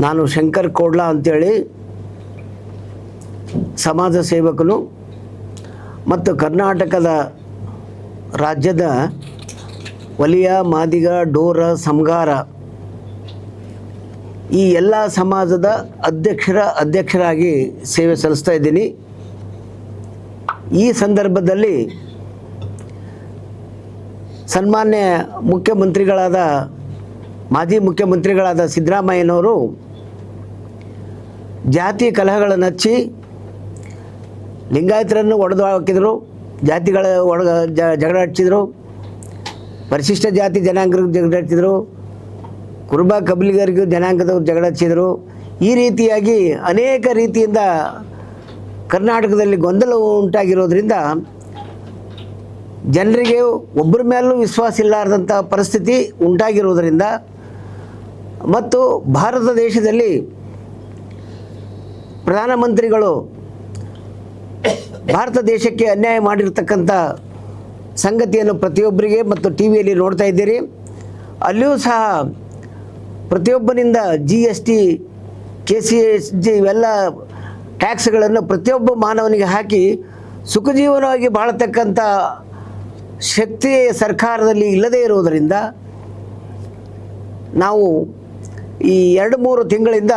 ನಾನು ಶಂಕರ್ ಕೋಡ್ಲಾ ಅಂತೇಳಿ ಸಮಾಜ ಸೇವಕನು ಮತ್ತು ಕರ್ನಾಟಕದ ರಾಜ್ಯದ ವಲಿಯ ಮಾದಿಗ ಡೋರ ಸಮಗಾರ ಈ ಎಲ್ಲ ಸಮಾಜದ ಅಧ್ಯಕ್ಷರಾಗಿ ಸೇವೆ ಸಲ್ಲಿಸ್ತಾ ಇದ್ದೀನಿ. ಈ ಸಂದರ್ಭದಲ್ಲಿ ಸನ್ಮಾನ್ಯ ಮಾಜಿ ಮುಖ್ಯಮಂತ್ರಿಗಳಾದ ಸಿದ್ದರಾಮಯ್ಯನವರು ಜಾತಿ ಕಲಹಗಳನ್ನು ಹಚ್ಚಿ ಲಿಂಗಾಯತರನ್ನು ಒಡೆದು ಹಾಕಿದರು, ಜಾತಿಗಳ ಜಗಳ ಹಚ್ಚಿದರು, ಪರಿಶಿಷ್ಟ ಜಾತಿ ಜನಾಂಗರಿಗೆ ಜಗಳ ಹಚ್ಚಿದರು, ಕುರುಬ ಕಬ್ಲಿಗರಿಗೂ ಜನಾಂಗದವ್ರು ಜಗಳ ಹಚ್ಚಿದರು. ಈ ರೀತಿಯಾಗಿ ಅನೇಕ ರೀತಿಯಿಂದ ಕರ್ನಾಟಕದಲ್ಲಿ ಗೊಂದಲ ಉಂಟಾಗಿರೋದ್ರಿಂದ ಜನರಿಗೆ ಒಬ್ಬರ ಮೇಲೂ ವಿಶ್ವಾಸ ಇಲ್ಲಾರ್ದಂಥ ಪರಿಸ್ಥಿತಿ ಉಂಟಾಗಿರೋದರಿಂದ ಮತ್ತು ಭಾರತ ದೇಶದಲ್ಲಿ ಪ್ರಧಾನಮಂತ್ರಿಗಳು ಭಾರತ ದೇಶಕ್ಕೆ ಅನ್ಯಾಯ ಮಾಡಿರ್ತಕ್ಕಂಥ ಸಂಗತಿಯನ್ನು ಪ್ರತಿಯೊಬ್ಬರಿಗೆ ಮತ್ತು ಟಿ ವಿಯಲ್ಲಿ ನೋಡ್ತಾ ಇದ್ದೀರಿ. ಅಲ್ಲಿಯೂ ಸಹ ಪ್ರತಿಯೊಬ್ಬನಿಂದ GST KCSG ಇವೆಲ್ಲ ಟ್ಯಾಕ್ಸ್ಗಳನ್ನು ಪ್ರತಿಯೊಬ್ಬ ಮಾನವನಿಗೆ ಹಾಕಿ ಸುಖಜೀವನವಾಗಿ ಬಾಳತಕ್ಕಂಥ ಶಕ್ತಿ ಸರ್ಕಾರದಲ್ಲಿ ಇಲ್ಲದೇ ಇರುವುದರಿಂದ ನಾವು ಈ 2-3 ತಿಂಗಳಿಂದ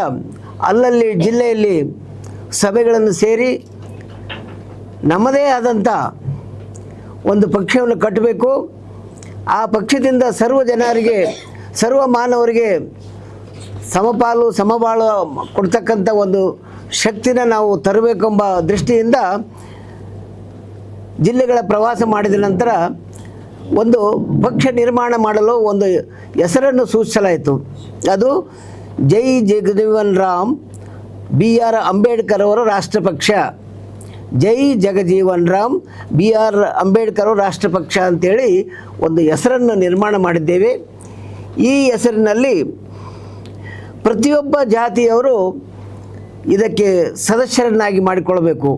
ಅಲ್ಲಲ್ಲಿ ಜಿಲ್ಲೆಯಲ್ಲಿ ಸಭೆಗಳನ್ನು ಸೇರಿ ನಮ್ಮದೇ ಆದಂಥ ಒಂದು ಪಕ್ಷವನ್ನು ಕಟ್ಟಬೇಕು. ಆ ಪಕ್ಷದಿಂದ ಸರ್ವ ಜನರಿಗೆ ಸರ್ವ ಮಾನವರಿಗೆ ಸಮಪಾಲು ಸಮಬಾಳು ಕೊಡ್ತಕ್ಕಂಥ ಒಂದು ಶಕ್ತಿನ ನಾವು ತರಬೇಕೆಂಬ ದೃಷ್ಟಿಯಿಂದ ಜಿಲ್ಲೆಗಳ ಪ್ರವಾಸ ಮಾಡಿದ ನಂತರ ಒಂದು ಪಕ್ಷ ನಿರ್ಮಾಣ ಮಾಡಲು ಒಂದು ಹೆಸರನ್ನು ಸೂಚಿಸಲಾಯಿತು. ಅದು ಜೈ ಜಗಜೀವನ್ ರಾಮ್ BR ಅಂಬೇಡ್ಕರ್ ಅವರ ರಾಷ್ಟ್ರಪಕ್ಷ. ಜೈ ಜಗಜೀವನ್ ರಾಮ್ BR ಅಂಬೇಡ್ಕರ್ ಅವರ ರಾಷ್ಟ್ರಪಕ್ಷ ಅಂಥೇಳಿ ಒಂದು ಹೆಸರನ್ನು ನಿರ್ಮಾಣ ಮಾಡಿದ್ದೇವೆ. ಈ ಹೆಸರಿನಲ್ಲಿ ಪ್ರತಿಯೊಬ್ಬ ಜಾತಿಯವರು ಇದಕ್ಕೆ ಸದಸ್ಯರನ್ನಾಗಿ ಮಾಡಿಕೊಳ್ಳಬೇಕು.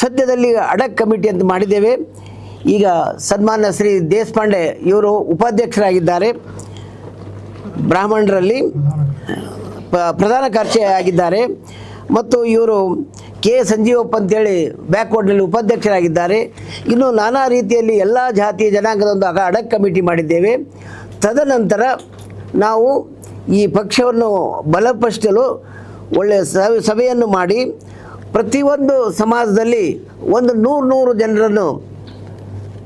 ಸದ್ಯದಲ್ಲಿ ಅಡಕ್ ಕಮಿಟಿ ಅಂತ ಮಾಡಿದ್ದೇವೆ. ಈಗ ಸನ್ಮಾನ್ಯ ಶ್ರೀ ದೇಶಪಾಂಡೆ ಇವರು ಉಪಾಧ್ಯಕ್ಷರಾಗಿದ್ದಾರೆ, ಬ್ರಾಹ್ಮಣರಲ್ಲಿ ಪ್ರಧಾನ ಕಾರ್ಯದರ್ಶಿ ಆಗಿದ್ದಾರೆ. ಮತ್ತು ಇವರು K ಸಂಜೀವಪ್ಪ ಅಂತೇಳಿ ಬ್ಯಾಕ್ವರ್ಡ್ನಲ್ಲಿ ಉಪಾಧ್ಯಕ್ಷರಾಗಿದ್ದಾರೆ. ಇನ್ನು ನಾನಾ ರೀತಿಯಲ್ಲಿ ಎಲ್ಲ ಜಾತಿಯ ಜನಾಂಗದ ಒಂದು ಅಡಕ್ ಕಮಿಟಿ ಮಾಡಿದ್ದೇವೆ. ತದನಂತರ ನಾವು ಈ ಪಕ್ಷವನ್ನು ಬಲಪಡಿಸಲು ಒಳ್ಳೆಯ ಸಭೆಯನ್ನು ಮಾಡಿ ಪ್ರತಿಯೊಂದು ಸಮಾಜದಲ್ಲಿ ಒಂದು 100 ಜನರನ್ನು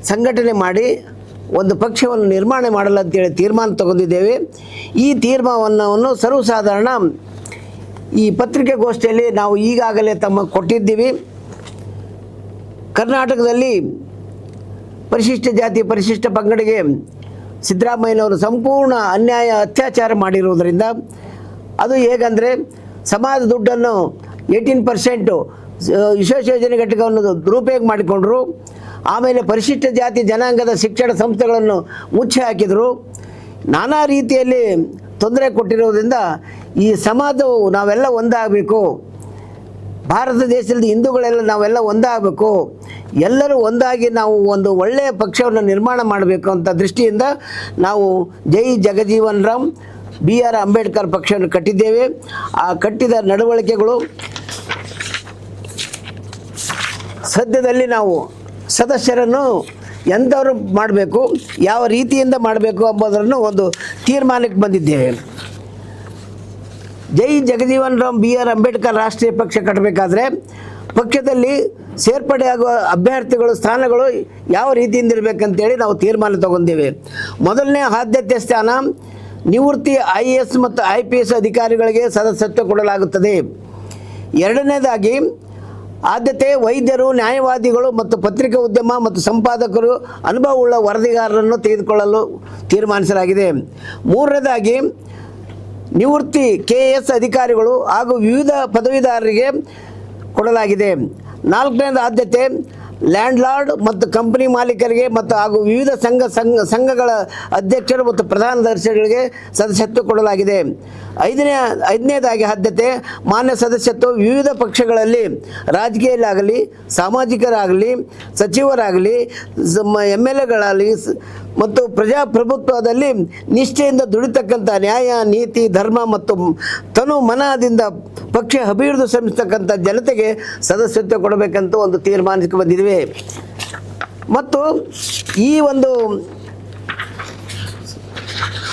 ಸಂಘಟನೆ ಮಾಡಿ ಒಂದು ಪಕ್ಷವನ್ನು ನಿರ್ಮಾಣ ಮಾಡಲು ಅಂತೇಳಿ ತೀರ್ಮಾನ ತಗೊಂಡಿದ್ದೇವೆ. ಈ ತೀರ್ಮಾನವನ್ನು ಸರ್ವಸಾಧಾರಣ ಈ ಪತ್ರಿಕಾಗೋಷ್ಠಿಯಲ್ಲಿ ನಾವು ಈಗಾಗಲೇ ಕೊಟ್ಟಿದ್ದೀವಿ. ಕರ್ನಾಟಕದಲ್ಲಿ ಪರಿಶಿಷ್ಟ ಜಾತಿ ಪರಿಶಿಷ್ಟ ಪಂಗಡಿಗೆ ಸಿದ್ದರಾಮಯ್ಯನವರು ಸಂಪೂರ್ಣ ಅನ್ಯಾಯ ಅತ್ಯಾಚಾರ ಮಾಡಿರುವುದರಿಂದ ಅದು ಹೇಗಂದರೆ ಸಮಾಜ ದುಡ್ಡನ್ನು 18% ವಿಶೇಷ ಯೋಜನೆ ಘಟಕವನ್ನು ದುರುಪಯೋಗ ಮಾಡಿಕೊಂಡರು. ಆಮೇಲೆ ಪರಿಶಿಷ್ಟ ಜಾತಿ ಜನಾಂಗದ ಶಿಕ್ಷಣ ಸಂಸ್ಥೆಗಳನ್ನು ಮುಚ್ಚಿ ಹಾಕಿದರು. ನಾನಾ ರೀತಿಯಲ್ಲಿ ತೊಂದರೆ ಕೊಟ್ಟಿರೋದ್ರಿಂದ ಈ ಸಮಾಜವು ನಾವೆಲ್ಲ ಒಂದಾಗಬೇಕು, ಭಾರತ ದೇಶದಲ್ಲಿ ಹಿಂದೂಗಳೆಲ್ಲ ನಾವೆಲ್ಲ ಒಂದಾಗಬೇಕು, ಎಲ್ಲರೂ ಒಂದಾಗಿ ನಾವು ಒಂದು ಒಳ್ಳೆಯ ಪಕ್ಷವನ್ನು ನಿರ್ಮಾಣ ಮಾಡಬೇಕು ಅಂತ ದೃಷ್ಟಿಯಿಂದ ನಾವು ಜೈ ಜಗಜೀವನ್ ರಾಮ್ BR ಅಂಬೇಡ್ಕರ್ ಪಕ್ಷವನ್ನು ಕಟ್ಟಿದ್ದೇವೆ. ಆ ಕಟ್ಟಿದ ನಡವಳಿಕೆಗಳು ಸದ್ಯದಲ್ಲಿ ನಾವು ಸದಸ್ಯರನ್ನು ಎಂಥವರು ಮಾಡಬೇಕು, ಯಾವ ರೀತಿಯಿಂದ ಮಾಡಬೇಕು ಎಂಬುದನ್ನು ಒಂದು ತೀರ್ಮಾನಕ್ಕೆ ಬಂದಿದ್ದೇವೆ. ಜೈ ಜಗಜೀವನ್ ರಾಮ್ BR ಅಂಬೇಡ್ಕರ್ ರಾಷ್ಟ್ರೀಯ ಪಕ್ಷ ಕಟ್ಟಬೇಕಾದ್ರೆ ಪಕ್ಷದಲ್ಲಿ ಸೇರ್ಪಡೆಯಾಗುವ ಅಭ್ಯರ್ಥಿಗಳು ಸ್ಥಾನಗಳು ಯಾವ ರೀತಿಯಿಂದ ಇರಬೇಕಂತೇಳಿ ನಾವು ತೀರ್ಮಾನ ತಗೊಂಡೇವೆ. ಮೊದಲನೇ ಆದ್ಯತೆ ಸ್ಥಾನ ನಿವೃತ್ತಿ IAS ಮತ್ತು IPS ಅಧಿಕಾರಿಗಳಿಗೆ ಸದಸ್ಯತ್ವ ಕೊಡಲಾಗುತ್ತದೆ. ಎರಡನೇದಾಗಿ ಆದ್ಯತೆ ವೈದ್ಯರು, ನ್ಯಾಯವಾದಿಗಳು ಮತ್ತು ಪತ್ರಿಕಾ ಉದ್ಯಮ ಮತ್ತು ಸಂಪಾದಕರು ಅನುಭವವುಳ್ಳ ವರದಿಗಾರರನ್ನು ತೆಗೆದುಕೊಳ್ಳಲು ತೀರ್ಮಾನಿಸಲಾಗಿದೆ. ಮೂರನೇದಾಗಿ ನಿವೃತ್ತಿ KS ಅಧಿಕಾರಿಗಳು ಹಾಗೂ ವಿವಿಧ ಪದವೀಧರರಿಗೆ ಕೊಡಲಾಗಿದೆ. ನಾಲ್ಕನೇದು ಆದ್ಯತೆ ಲ್ಯಾಂಡ್ಲಾರ್ಡ್ ಮತ್ತು ಕಂಪನಿ ಮಾಲೀಕರಿಗೆ ಮತ್ತು ಹಾಗೂ ವಿವಿಧ ಸಂಘಗಳ ಅಧ್ಯಕ್ಷರು ಮತ್ತು ಪ್ರಧಾನ ದರ್ಶಿಗಳಿಗೆ ಸದಸ್ಯತ್ವ ಕೊಡಲಾಗಿದೆ. ಐದನೇದಾಗಿ ಆದ್ಯತೆ ಮಾನ್ಯ ಸದಸ್ಯತ್ವ ವಿವಿಧ ಪಕ್ಷಗಳಲ್ಲಿ ರಾಜಕೀಯಲಾಗಲಿ ಸಾಮಾಜಿಕರಾಗಲಿ ಸಚಿವರಾಗಲಿ MLAಗಳಾಗಲಿ ಮತ್ತು ಪ್ರಜಾಪ್ರಭುತ್ವದಲ್ಲಿ ನಿಷ್ಠೆಯಿಂದ ದುಡಿತಕ್ಕಂಥ ನ್ಯಾಯ ನೀತಿ ಧರ್ಮ ಮತ್ತು ತನು ಮನದಿಂದ ಪಕ್ಷ ಅಭಿವೃದ್ಧಿ ಶ್ರಮಿಸ್ತಕ್ಕಂಥ ಜನತೆಗೆ ಸದಸ್ಯತ್ವ ಕೊಡಬೇಕಂತ ಒಂದು ತೀರ್ಮಾನಕ್ಕೆ ಬಂದಿದ್ದೇವೆ. ಮತ್ತು ಈ ಒಂದು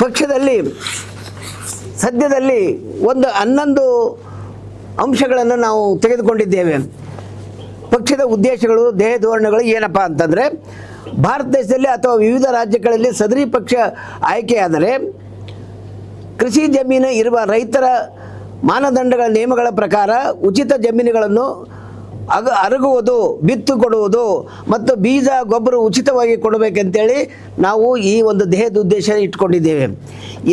ಪಕ್ಷದಲ್ಲಿ ಸದ್ಯದಲ್ಲಿ ಒಂದು 11 ಅಂಶಗಳನ್ನು ನಾವು ತೆಗೆದುಕೊಂಡಿದ್ದೇವೆ. ಪಕ್ಷದ ಉದ್ದೇಶಗಳು ಧ್ಯೇಯ ಧೋರಣೆಗಳು ಏನಪ್ಪ ಅಂತಂದರೆ, ಭಾರತ ದೇಶದಲ್ಲಿ ಅಥವಾ ವಿವಿಧ ರಾಜ್ಯಗಳಲ್ಲಿ ಸದರಿ ಪಕ್ಷ ಆಯ್ಕೆಯಾದರೆ ಕೃಷಿ ಜಮೀನು ಇರುವ ರೈತರ ಮಾನದಂಡಗಳ ನಿಯಮಗಳ ಪ್ರಕಾರ ಉಚಿತ ಜಮೀನುಗಳನ್ನು ಅರಗುವುದು, ಬಿತ್ತು ಕೊಡುವುದು ಮತ್ತು ಬೀಜ ಗೊಬ್ಬರ ಉಚಿತವಾಗಿ ಕೊಡಬೇಕಂತೇಳಿ ನಾವು ಈ ಒಂದು ದೇಹದ ಉದ್ದೇಶ ಇಟ್ಕೊಂಡಿದ್ದೇವೆ.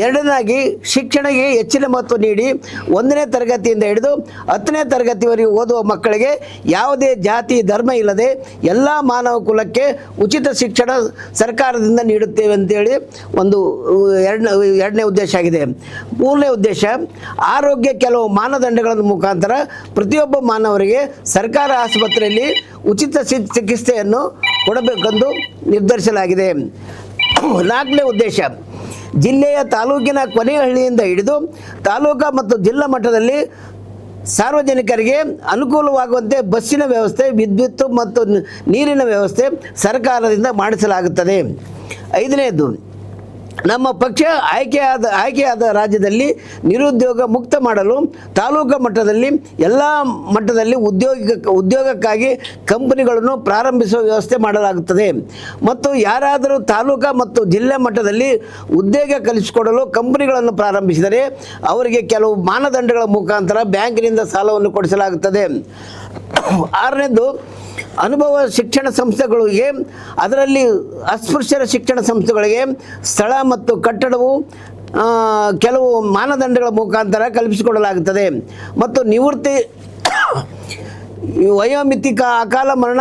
ಎರಡನೇದಾಗಿ ಶಿಕ್ಷಣಕ್ಕೆ ಹೆಚ್ಚಿನ ಮಹತ್ವ ನೀಡಿ 1ನೇ ತರಗತಿಯಿಂದ ಹಿಡಿದು 10ನೇ ತರಗತಿವರೆಗೆ ಓದುವ ಮಕ್ಕಳಿಗೆ ಯಾವುದೇ ಜಾತಿ ಧರ್ಮ ಇಲ್ಲದೆ ಎಲ್ಲ ಮಾನವ ಕುಲಕ್ಕೆ ಉಚಿತ ಶಿಕ್ಷಣ ಸರ್ಕಾರದಿಂದ ನೀಡುತ್ತೇವೆ ಅಂತೇಳಿ ಒಂದು ಎರಡನೇ ಉದ್ದೇಶ ಆಗಿದೆ. ಮೂರನೇ ಉದ್ದೇಶ ಆರೋಗ್ಯ ಕೆಲವು ಮಾನದಂಡಗಳ ಮುಖಾಂತರ ಪ್ರತಿಯೊಬ್ಬ ಮಾನವರಿಗೆ ಸರ್ಕಾರ ಆಸ್ಪತ್ರೆಯಲ್ಲಿ ಉಚಿತ ಚಿಕಿತ್ಸೆಯನ್ನು ಕೊಡಬೇಕೆಂದು ನಿರ್ಧರಿಸಲಾಗಿದೆ. 4ನೇ ಉದ್ದೇಶ ಜಿಲ್ಲೆಯ ತಾಲೂಕಿನ ಕೊನೆಯ ಹಳ್ಳಿಯಿಂದ ಹಿಡಿದು ತಾಲೂಕು ಮತ್ತು ಜಿಲ್ಲಾ ಮಟ್ಟದಲ್ಲಿ ಸಾರ್ವಜನಿಕರಿಗೆ ಅನುಕೂಲವಾಗುವಂತೆ ಬಸ್ಸಿನ ವ್ಯವಸ್ಥೆ, ವಿದ್ಯುತ್ ಮತ್ತು ನೀರಿನ ವ್ಯವಸ್ಥೆ ಸರ್ಕಾರದಿಂದ ಮಾಡಿಸಲಾಗುತ್ತದೆ. 5ನೇದು ನಮ್ಮ ಪಕ್ಷ ಆಯ್ಕೆಯಾದ ರಾಜ್ಯದಲ್ಲಿ ನಿರುದ್ಯೋಗ ಮುಕ್ತ ಮಾಡಲು ತಾಲೂಕು ಮಟ್ಟದಲ್ಲಿ ಎಲ್ಲ ಮಟ್ಟದಲ್ಲಿ ಉದ್ಯೋಗಕ್ಕಾಗಿ ಕಂಪನಿಗಳನ್ನು ಪ್ರಾರಂಭಿಸುವ ವ್ಯವಸ್ಥೆ ಮಾಡಲಾಗುತ್ತದೆ. ಮತ್ತು ಯಾರಾದರೂ ತಾಲೂಕು ಮತ್ತು ಜಿಲ್ಲೆ ಮಟ್ಟದಲ್ಲಿ ಉದ್ಯೋಗ ಕಲಿಸಿಕೊಡಲು ಕಂಪನಿಗಳನ್ನು ಪ್ರಾರಂಭಿಸಿದರೆ ಅವರಿಗೆ ಕೆಲವು ಮಾನದಂಡಗಳ ಮುಖಾಂತರ ಬ್ಯಾಂಕಿನಿಂದ ಸಾಲವನ್ನು ಕೊಡಿಸಲಾಗುತ್ತದೆ. 6ನೇದು ಅನುಭವ ಶಿಕ್ಷಣ ಸಂಸ್ಥೆಗಳಿಗೆ, ಅದರಲ್ಲಿ ಅಸ್ಪೃಶ್ಯರ ಶಿಕ್ಷಣ ಸಂಸ್ಥೆಗಳಿಗೆ ಸ್ಥಳ ಮತ್ತು ಕಟ್ಟಡವು ಕೆಲವು ಮಾನದಂಡಗಳ ಮುಖಾಂತರ ಕಲ್ಪಿಸಿಕೊಡಲಾಗುತ್ತದೆ. ಮತ್ತು ನಿವೃತ್ತಿ ವಯೋಮಿತಿಕ ಅಕಾಲ ಮರಣ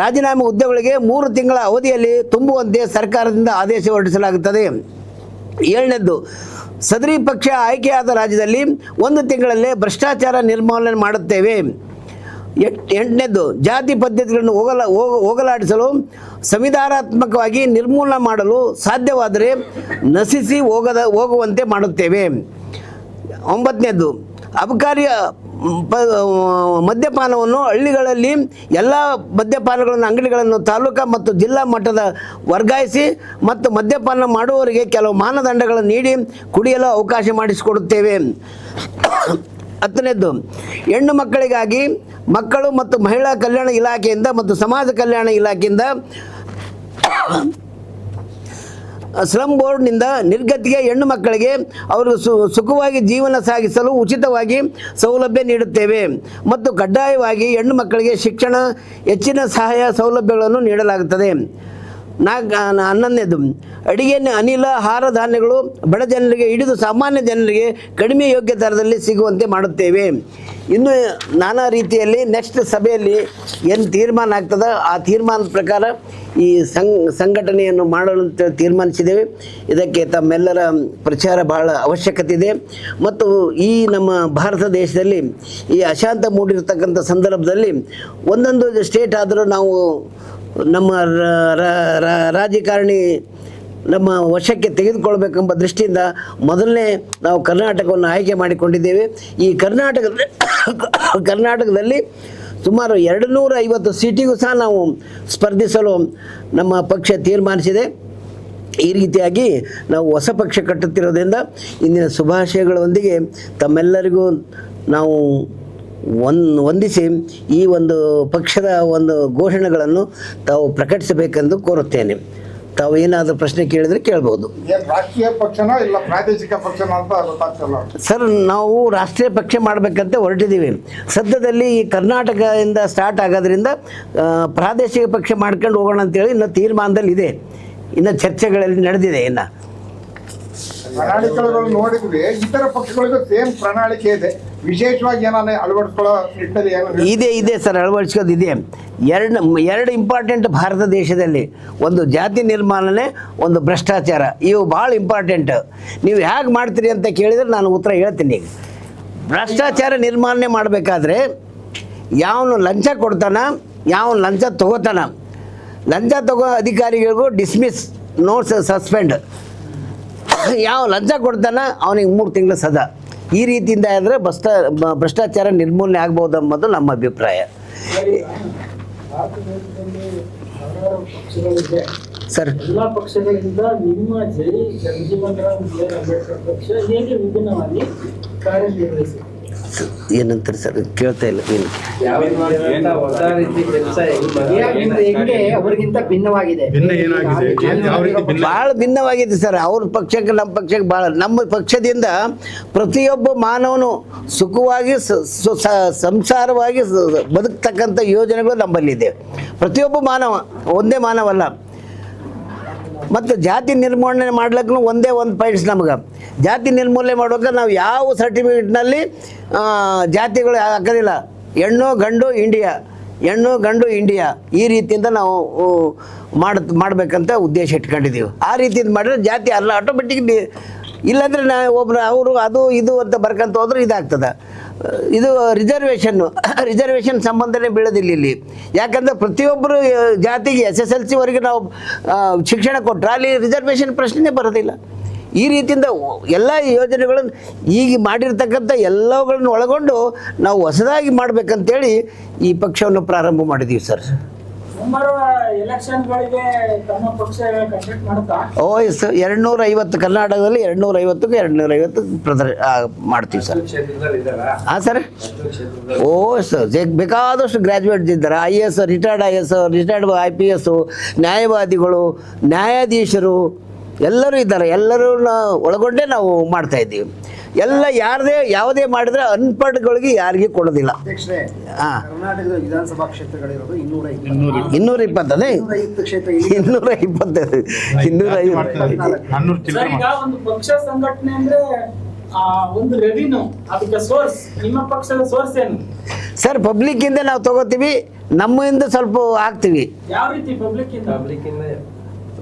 ರಾಜೀನಾಮೆ ಹುದ್ದೆಗಳಿಗೆ 3 ತಿಂಗಳ ಅವಧಿಯಲ್ಲಿ ತುಂಬುವಂತೆ ಸರ್ಕಾರದಿಂದ ಆದೇಶ ಹೊರಡಿಸಲಾಗುತ್ತದೆ. 7ನೇದು ಸದರಿ ಪಕ್ಷ ಆಯ್ಕೆಯಾದ ರಾಜ್ಯದಲ್ಲಿ 1 ತಿಂಗಳಲ್ಲೇ ಭ್ರಷ್ಟಾಚಾರ ನಿರ್ಮೂಲನೆ ಮಾಡುತ್ತೇವೆ. 8ನೇದು ಜಾತಿ ಪದ್ಧತಿಗಳನ್ನು ಹೋಗಲಾಡಿಸಲು ಸಂವಿಧಾನಾತ್ಮಕವಾಗಿ ನಿರ್ಮೂಲನೆ ಮಾಡಲು ಸಾಧ್ಯವಾದರೆ ನಶಿಸಿ ಹೋಗುವಂತೆ ಮಾಡುತ್ತೇವೆ. 9ನೇದು ಅಬಕಾರಿ ಮದ್ಯಪಾನವನ್ನು ಹಳ್ಳಿಗಳಲ್ಲಿ ಎಲ್ಲ ಮದ್ಯಪಾನಗಳನ್ನು ಅಂಗಡಿಗಳನ್ನು ತಾಲೂಕು ಮತ್ತು ಜಿಲ್ಲಾ ಮಟ್ಟದ ವರ್ಗಾಯಿಸಿ ಮತ್ತು ಮದ್ಯಪಾನ ಮಾಡುವವರಿಗೆ ಕೆಲವು ಮಾನದಂಡಗಳನ್ನು ನೀಡಿ ಕುಡಿಯಲು ಅವಕಾಶ ಮಾಡಿಸಿಕೊಡುತ್ತೇವೆ. 10ನೇದು ಹೆಣ್ಣು ಮಕ್ಕಳಿಗಾಗಿ ಮಕ್ಕಳು ಮತ್ತು ಮಹಿಳಾ ಕಲ್ಯಾಣ ಇಲಾಖೆಯಿಂದ ಮತ್ತು ಸಮಾಜ ಕಲ್ಯಾಣ ಇಲಾಖೆಯಿಂದ ಸ್ಲಮ್ ಬೋರ್ಡ್ನಿಂದ ನಿರ್ಗತಿಗೆ ಹೆಣ್ಣು ಮಕ್ಕಳಿಗೆ ಅವರು ಸುಖವಾಗಿ ಜೀವನ ಸಾಗಿಸಲು ಉಚಿತವಾಗಿ ಸೌಲಭ್ಯ ನೀಡುತ್ತೇವೆ. ಮತ್ತು ಕಡ್ಡಾಯವಾಗಿ ಹೆಣ್ಣು ಮಕ್ಕಳಿಗೆ ಶಿಕ್ಷಣ ಹೆಚ್ಚಿನ ಸಹಾಯ ಸೌಲಭ್ಯಗಳನ್ನು ನೀಡಲಾಗುತ್ತದೆ. 11ನೇದು ಅಡಿಗೆ ಅನಿಲ ಆಹಾರ ಧಾನ್ಯಗಳು ಬಡ ಜನರಿಗೆ ಹಿಡಿದು ಸಾಮಾನ್ಯ ಜನರಿಗೆ ಕಡಿಮೆ ಯೋಗ್ಯ ದರದಲ್ಲಿ ಸಿಗುವಂತೆ ಮಾಡುತ್ತೇವೆ. ಇನ್ನು ನಾನಾ ರೀತಿಯಲ್ಲಿ ನೆಕ್ಸ್ಟ್ ಸಭೆಯಲ್ಲಿ ಏನು ತೀರ್ಮಾನ ಆಗ್ತದೆ ಆ ತೀರ್ಮಾನದ ಪ್ರಕಾರ ಈ ಸಂಘಟನೆಯನ್ನು ಮಾಡಲು ತೀರ್ಮಾನಿಸಿದ್ದೇವೆ. ಇದಕ್ಕೆ ತಮ್ಮೆಲ್ಲರ ಪ್ರಚಾರ ಬಹಳ ಅವಶ್ಯಕತೆ ಇದೆ. ಮತ್ತು ಈ ನಮ್ಮ ಭಾರತ ದೇಶದಲ್ಲಿ ಈ ಅಶಾಂತ ಮೂಡಿರ್ತಕ್ಕಂಥ ಸಂದರ್ಭದಲ್ಲಿ ಒಂದೊಂದು ಸ್ಟೇಟ್ ಆದರೂ ನಾವು ನಮ್ಮ ರಾಜಕಾರಣಿ ನಮ್ಮ ವಶಕ್ಕೆ ತೆಗೆದುಕೊಳ್ಬೇಕೆಂಬ ದೃಷ್ಟಿಯಿಂದ ಮೊದಲನೇ ನಾವು ಕರ್ನಾಟಕವನ್ನು ಆಯ್ಕೆ ಮಾಡಿಕೊಂಡಿದ್ದೇವೆ. ಈ ಕರ್ನಾಟಕದಲ್ಲಿ ಸುಮಾರು 250 ಸೀಟಿಗೂ ಸಹ ನಾವು ಸ್ಪರ್ಧಿಸಲು ನಮ್ಮ ಪಕ್ಷ ತೀರ್ಮಾನಿಸಿದೆ. ಈ ರೀತಿಯಾಗಿ ನಾವು ಹೊಸ ಪಕ್ಷ ಕಟ್ಟುತ್ತಿರೋದ್ರಿಂದ ಇಂದಿನ ಶುಭಾಶಯಗಳೊಂದಿಗೆ ತಮ್ಮೆಲ್ಲರಿಗೂ ನಾವು ವಂದಿಸಿ ಈ ಒಂದು ಪಕ್ಷದ ಒಂದು ಘೋಷಣೆಗಳನ್ನು ತಾವು ಪ್ರಕಟಿಸಬೇಕೆಂದು ಕೋರುತ್ತೇನೆ. ತಾವು ಏನಾದರೂ ಪ್ರಶ್ನೆ ಕೇಳಿದರೆ ಕೇಳ್ಬೋದು. ರಾಷ್ಟ್ರೀಯ ಪಕ್ಷನ ಇಲ್ಲ ಪ್ರಾದೇಶಿಕ ಪಕ್ಷನ ಅಂತ ಗೊತ್ತಾಗ್ತಲ್ಲ ಸರ್. ನಾವು ರಾಷ್ಟ್ರೀಯ ಪಕ್ಷ ಮಾಡಬೇಕಂತ ಹೊರಟಿದ್ದೀವಿ. ಸದ್ಯದಲ್ಲಿ ಈ ಕರ್ನಾಟಕದಿಂದ ಸ್ಟಾರ್ಟ್ ಆಗೋದ್ರಿಂದ ಪ್ರಾದೇಶಿಕ ಪಕ್ಷ ಮಾಡ್ಕೊಂಡು ಹೋಗೋಣ ಅಂತೇಳಿ ಇನ್ನು ತೀರ್ಮಾನದಲ್ಲಿ ಇದೆ. ಇನ್ನು ಚರ್ಚೆಗಳಲ್ಲಿ ನಡೆದಿದೆ. ಇನ್ನು ಪ್ರಣಾಳಿಕೆಗಳು ನೋಡಿದ್ವಿ, ಇತರ ಪಕ್ಷಗಳಿಗೂ ಸೇಮ್ ಪ್ರಣಾಳಿಕೆ ಇದೆ. ವಿಶೇಷವಾಗಿ ಏನಾನ ಅಳವಡಿಸ್ಕೊಳ್ಳೋ ನಿಟ್ಟಿನಲ್ಲಿ ಏನು ಇದೆ ಸರ್, ಅಳವಡಿಸ್ಕೋದು ಇದೆ. ಎರಡು ಇಂಪಾರ್ಟೆಂಟ್ ಭಾರತ ದೇಶದಲ್ಲಿ, ಒಂದು ಜಾತಿ ನಿರ್ಮೂಲನೆ, ಒಂದು ಭ್ರಷ್ಟಾಚಾರ. ಇವು ಭಾಳ ಇಂಪಾರ್ಟೆಂಟ್. ನೀವು ಹೇಗೆ ಮಾಡ್ತೀರಿ ಅಂತ ಕೇಳಿದ್ರೆ ನಾನು ಉತ್ತರ ಹೇಳ್ತೀನಿ. ಭ್ರಷ್ಟಾಚಾರ ನಿರ್ಮೂಲನೆ ಮಾಡಬೇಕಾದ್ರೆ ಯಾವನು ಲಂಚ ಕೊಡ್ತಾನ, ಯಾವನು ಲಂಚ ತಗೋತಾನ, ಲಂಚ ತಗೋ ಅಧಿಕಾರಿಗಳಿಗೂ ಡಿಸ್ಮಿಸ್, ನೋಟ್ಸ್ ಸಸ್ಪೆಂಡ್. ಯಾವ ಲಂಚ ಕೊಡ್ತಾನ ಅವನಿಗೆ 3 ತಿಂಗಳು ಸದಾ. ಈ ರೀತಿಯಿಂದ ಆದರೆ ಭ್ರಷ್ಟಾಚಾರ ನಿರ್ಮೂಲನೆ ಆಗ್ಬೋದು ಅನ್ನೋದು ನಮ್ಮ ಅಭಿಪ್ರಾಯ. ಸರ್, ಎಲ್ಲ ಪಕ್ಷಗಳಿಂದ ನಿಮ್ಮ ಜೈ ಜಗಜೀವನ್ ರಾಮ್ ಅಂಬೇಡ್ಕರ್ ಪಕ್ಷ ಹೇಗೆ ವಿಭಿನ್ನವಾಗಿ ಕಾರ್ಯನಿರ್ವಹಿಸಿ? ಏನಂತಾರೆ ಸರ್, ಕೇಳ್ತಾ ಇಲ್ಲ. ಹೆಂಗೆ ಅವರಿಗಿಂತ ಭಿನ್ನವಾಗಿದೆ? ಭಾಳ ಭಿನ್ನವಾಗಿದೆ ಸರ್. ಅವ್ರ ಪಕ್ಷಕ್ಕೆ ನಮ್ಮ ಪಕ್ಷಕ್ಕೆ ಭಾಳ. ನಮ್ಮ ಪಕ್ಷದಿಂದ ಪ್ರತಿಯೊಬ್ಬ ಮಾನವನು ಸುಖವಾಗಿ ಸಂಸಾರವಾಗಿ ಬದುಕ್ತಕ್ಕಂಥ ಯೋಜನೆಗಳು ನಮ್ಮಲ್ಲಿದೆ. ಪ್ರತಿಯೊಬ್ಬ ಮಾನವ, ಒಂದೇ ಮಾನವಲ್ಲ. ಮತ್ತು ಜಾತಿ ನಿರ್ಮೂಲನೆ ಮಾಡ್ಲಿಕ್ಕೂ ಒಂದೇ ಒಂದು ಪಾಯಿಂಟ್ಸ್ ನಮ್ಗೆ. ಜಾತಿ ನಿರ್ಮೂಲನೆ ಮಾಡುವಾಗ ನಾವು ಯಾವ ಸರ್ಟಿಫಿಕೇಟ್ನಲ್ಲಿ ಜಾತಿಗಳು ಹಾಕೋದಿಲ್ಲ. ಹೆಣ್ಣು ಗಂಡು ಇಂಡಿಯಾ, ಹೆಣ್ಣು ಗಂಡು ಇಂಡಿಯಾ, ಈ ರೀತಿಯಿಂದ ನಾವು ಮಾಡಬೇಕಂತ ಉದ್ದೇಶ ಇಟ್ಕೊಂಡಿದ್ದೀವಿ. ಆ ರೀತಿಯಿಂದ ಮಾಡಿದ್ರೆ ಜಾತಿ ಅಲ್ಲ ಆಟೋಮೆಟಿಕ್. ಇಲ್ಲಾಂದರೆ ಒಬ್ಬರು ಅವರು ಅದು ಇದು ಅಂತ ಬರ್ಕೊಂತ ಹೋದ್ರೆ ಇದಾಗ್ತದೆ. ಇದು ರಿಸರ್ವೇಷನ್ ಸಂಬಂಧನೇ ಬೀಳೋದಿಲ್ಲ ಇಲ್ಲಿ. ಯಾಕಂದರೆ ಪ್ರತಿಯೊಬ್ಬರು ಜಾತಿಗೆ SSLC ನಾವು ಶಿಕ್ಷಣ ಕೊಟ್ಟರೆ ಅಲ್ಲಿ ರಿಸರ್ವೇಷನ್ ಪ್ರಶ್ನೆ ಬರೋದಿಲ್ಲ. ಈ ರೀತಿಯಿಂದ ಎಲ್ಲ ಯೋಜನೆಗಳನ್ನು ಈಗ ಮಾಡಿರ್ತಕ್ಕಂಥ ಎಲ್ಲವುಗಳನ್ನು ಒಳಗೊಂಡು ನಾವು ಹೊಸದಾಗಿ ಮಾಡಬೇಕಂತೇಳಿ ಈ ಪಕ್ಷವನ್ನು ಪ್ರಾರಂಭ ಮಾಡಿದ್ದೀವಿ ಸರ್. ಮುಂಬರುವ ಎಲೆಕ್ಷನ್ಗಳಿಗೆ ತಮ್ಮ ಪಕ್ಷ ಕಂಡಕ್ಟ್ ಮಾಡುತ್ತಾ? ಎಸ್, 250 ಕರ್ನಾಟಕದಲ್ಲಿ 250ಕ್ಕೆ 250 ಮಾಡ್ತೀವಿ ಸರ್. ಹಾಂ ಸರ್. ಸರ್, ಬೇಕಾದಷ್ಟು ಗ್ರ್ಯಾಜುಯೇಟ್ಸ್ ಇದ್ದಾರೆ. IAS, retired IAS, retired IPS, ನ್ಯಾಯವಾದಿಗಳು, ನ್ಯಾಯಾಧೀಶರು ಎಲ್ಲರೂ ಇದ್ದಾರೆ. ಎಲ್ಲರನ್ನ ಒಳಗೊಂಡೇ ನಾವು ಮಾಡ್ತಾಯಿದ್ದೀವಿ. ಎಲ್ಲ ಯಾವುದೇ ಮಾಡಿದ್ರೆ ಅನ್ಪಡ್ಗಳಿಗೆ ಯಾರಿಗೂ ಕೊಡೋದಿಲ್ಲ. ಹಾಂ, ಕರ್ನಾಟಕದ ವಿಧಾನಸಭಾ ಕ್ಷೇತ್ರಗಳಿರೋದು 220 ಅದೇ 225 ಈಗ ಒಂದು ಪಕ್ಷ ಸಂಘಟನೆ ಅಂದ್ರೆ ಒಂದು ರೆವಿನ್ಯೂ, ಅದಕ್ಕೆ ಸೋರ್ಸ್, ನಿಮ್ಮ ಪಕ್ಷದ ಸೋರ್ಸ್ ಏನು ಸರ್? ಪಬ್ಲಿಕ್ಕಿಂದ ನಾವು ತಗೋತೀವಿ, ನಮ್ಮಿಂದ ಸ್ವಲ್ಪ ಹಾಕ್ತೀವಿ. ಯಾವ ರೀತಿ ಪಬ್ಲಿಕ್ಕಿಂದ?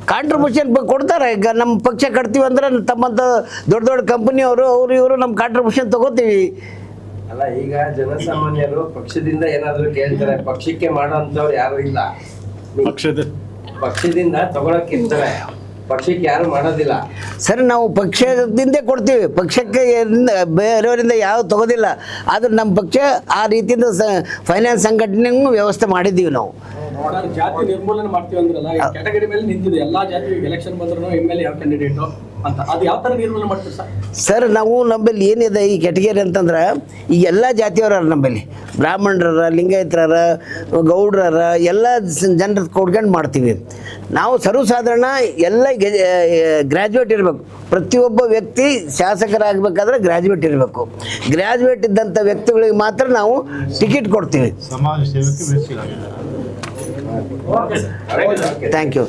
ಕಾಂಟ್ರಿಬ್ಯೂಷನ್ ಕೊಡ್ತಾರೆ. ಈಗ ನಮ್ಮ ಪಕ್ಷ ಕಟ್ತೀವಿ ಅಂದ್ರೆ ತಮ್ಮಂಥ ದೊಡ್ಡ ಕಂಪನಿಯವರು ಇವರು ನಮ್ಮ ಕಾಂಟ್ರಿಬ್ಯೂಷನ್ ತಗೋತೀವಿ. ಅಲ್ಲ, ಈಗ ಜನಸಾಮಾನ್ಯರು ಪಕ್ಷದಿಂದ ಏನಾದ್ರು ಕೇಳ್ತಾರೆ, ಪಕ್ಷಕ್ಕೆ ಮಾಡೋಂಥವ್ರು ಯಾರು ಇಲ್ಲ. ಪಕ್ಷದಿಂದ ತಗೊಳಕ್ಕಿರ್ತಾರೆ, ಪಕ್ಷಕ್ಕೆ ಯಾರು ಮಾಡೋದಿಲ್ಲ ಸರ್. ನಾವು ಪಕ್ಷದಿಂದ ಕೊಡ್ತೀವಿ, ಪಕ್ಷಕ್ಕೆ ಬೇರೆಯವರಿಂದ ಯಾವ ತಗೋದಿಲ್ಲ. ಆದ್ರೆ ನಮ್ಮ ಪಕ್ಷ ಆ ರೀತಿಯಿಂದ ಫೈನಾನ್ಸ್ ಸಂಘಟನೆಗೂ ವ್ಯವಸ್ಥೆ ಮಾಡಿದ್ದೀವಿ ನಾವು. ಜಾತಿ ನಿರ್ಮೂಲನೆ ಮಾಡ್ತೀವಿ ಅಂದ್ರಲ್ಲ, ಕ್ಯಾಟಗರಿ ಮೇಲೆ ನಿಂತಿದೆ. ಎಲ್ಲಾ ಜಾತಿ ಎಲೆಕ್ಷನ್ ಬಂದ್ರು MLA ಯಾವ ಕ್ಯಾಂಡಿಡೇಟ್ ಅಂತ, ಅದು ಯಾವ ತರ ನಿರ್ಮೂಲನೆ ಮಾಡ್ತೀವಿ ಸರ್? ನಾವು ನಮ್ಮಲ್ಲಿ ಏನಿದೆ ಈ ಕ್ಯಾಟಗರಿ ಅಂತಂದ್ರೆ, ಈ ಎಲ್ಲ ಜಾತಿಯವರ ನಮ್ಮಲ್ಲಿ ಬ್ರಾಹ್ಮಣರ, ಲಿಂಗಾಯತರ, ಗೌಡ್ರರ ಎಲ್ಲ ಜನರು ಕೊಡ್ಕೊಂಡು ಮಾಡ್ತೀವಿ ನಾವು. ಸರ್ವಸಾಧಾರಣ ಎಲ್ಲ ಗ್ರ್ಯಾಜುಯೇಟ್ ಇರಬೇಕು. ಪ್ರತಿಯೊಬ್ಬ ವ್ಯಕ್ತಿ ಶಾಸಕರಾಗಬೇಕಾದ್ರೆ ಗ್ರ್ಯಾಜುಯೇಟ್ ಇರಬೇಕು. ಗ್ರ್ಯಾಜುಯೇಟ್ ಇದ್ದಂಥ ವ್ಯಕ್ತಿಗಳಿಗೆ ಮಾತ್ರ ನಾವು ಟಿಕೆಟ್ ಕೊಡ್ತೀವಿ. ಸಮಾಜ ಸೇವೆಗೆ ಥ್ಯಾಂಕ್ ಯು.